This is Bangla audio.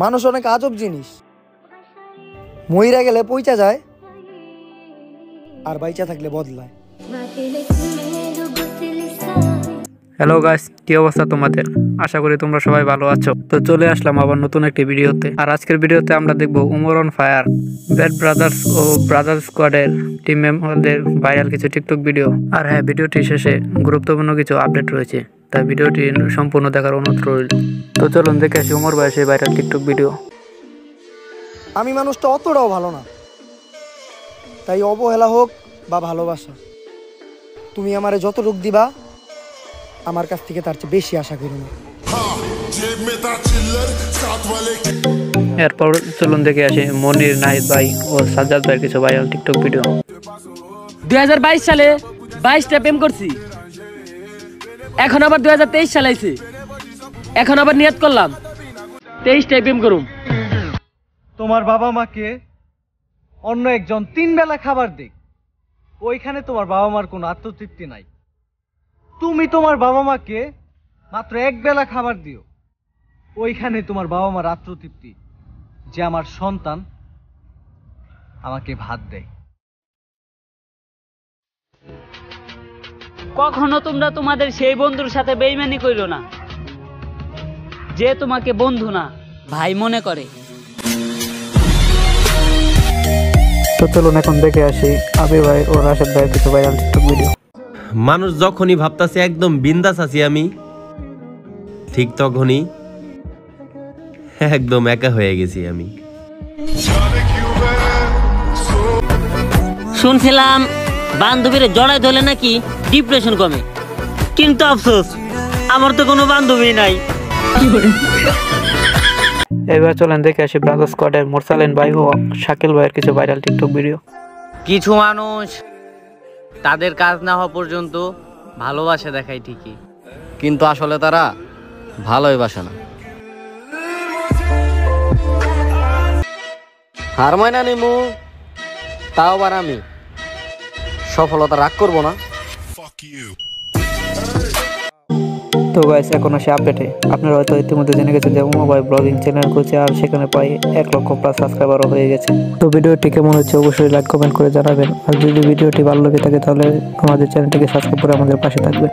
মানুষ অনেক আজব জিনিস, মইরা গেলে পইচা যায় আর বাইচা থাকলে বদলায়। হ্যালো গাইস, কি অবস্থা তোমাদের? আশা করি তোমরা সবাই ভালো আছো। তো চলে আসলাম আবার নতুন একটি ভিডিওতে। আর আজকের ভিডিওতে আমরা দেখবো Umar on fire, bad brothers ও ব্রাদার্স স্কোয়াডের টিম মেম্বারদের ভাইরাল কিছু টিকটক ভিডিও। আর হ্যাঁ, ভিডিওটি শেষে গুরুত্বপূর্ণ কিছু আপডেট রয়েছে, তাই ভিডিওটি সম্পূর্ণ দেখার অনুরোধ রইল। তো চলুন দেখে আসি উমর ভাইয়ের সেই ভাইরাল টিকটক ভিডিও। আমি মানুষটা অতটাও ভালো না, তাই অবহেলা হোক বা ভালোবাসা, তুমি আমারে যতটুক দিবা আমার কাছ থেকে তার চেয়ে বেশি আশা করি না। এরপর চলুন দেখে আসি মনির, নাহিদ ভাই ও সাজ্জাদ ভাইয়ের কিছু ভাইরাল টিকটক ভিডিও। 2022 সালে 22টা প্রেম করছি, এখন আবার 2023 সাল আইছে, এখন আবার নিয়ত করলাম 23টায় প্রেম করুম। তোমার বাবা মাকে অন্য একজন 3 বেলা খাবার দিক, ওইখানে তোমার বাবা মার কোনো আত্মতৃপ্তি নাই। তুমি তোমার বাবা মাকে মাত্র 1 বেলা খাবার দিও, ওইখানে তোমার বাবা মার আত্মতৃপ্তি যে আমার সন্তান আমাকে ভাত দেয়। কখনো তোমরা তোমাদের সেই বন্ধুর সাথে বেইমানি কইরো না যে তোমাকে বন্ধু না ভাই মনে করে। তো চলুন এখন দেখে আসি আবির ভাই ও রাশেদ ভাইয়ের কিছু ভাইরাল টিকটক ভিডিও। মানুষ যখনই ভাবতাছে একদম বিন্দাস আছি আমি, ঠিক তখনই একদম একা হয়ে গেছি আমি। শুনছিলাম বান্ধবীরা জড়াই ধরলে নাকি ডিপ্রেশন কমে, কিন্তু আফসোস আমার তো কোনো বান্ধবী নাই। এবার চলেন দেখে আসি ব্রাদার্স স্কোয়াডের মোরসালিন ভাই ও শাকিল ভাইয়ের কিছু ভাইরাল টিকটক ভিডিও। কিছু মানুষ তাদের কাজ না হওয়া পর্যন্ত ভালোবাসা দেখায় ঠিকই, কিন্তু আসলে তারা ভালোই বাসে না। হার মাইনা নিমু, তাও আবার আমি সফলতা রাগ করবো না। তো গাইস, এখন আসি আপডেটে। আপনারা হয়তো ইতিমধ্যে জেনে গেছেন যে উমর ভাই ব্লগিং চ্যানেল করছে, আর সেখানে প্রায় 1 লক্ষ প্লাস সাবস্ক্রাইবারও হয়ে গেছে। তো ভিডিওটি কেমন হচ্ছে অবশ্যই লাইক কমেন্ট করে জানাবেন। আর যদি ভিডিওটি ভালো লেগে থাকে তাহলে আমাদের চ্যানেলটিকে সাবস্ক্রাইব করে আমাদের পাশে থাকবেন।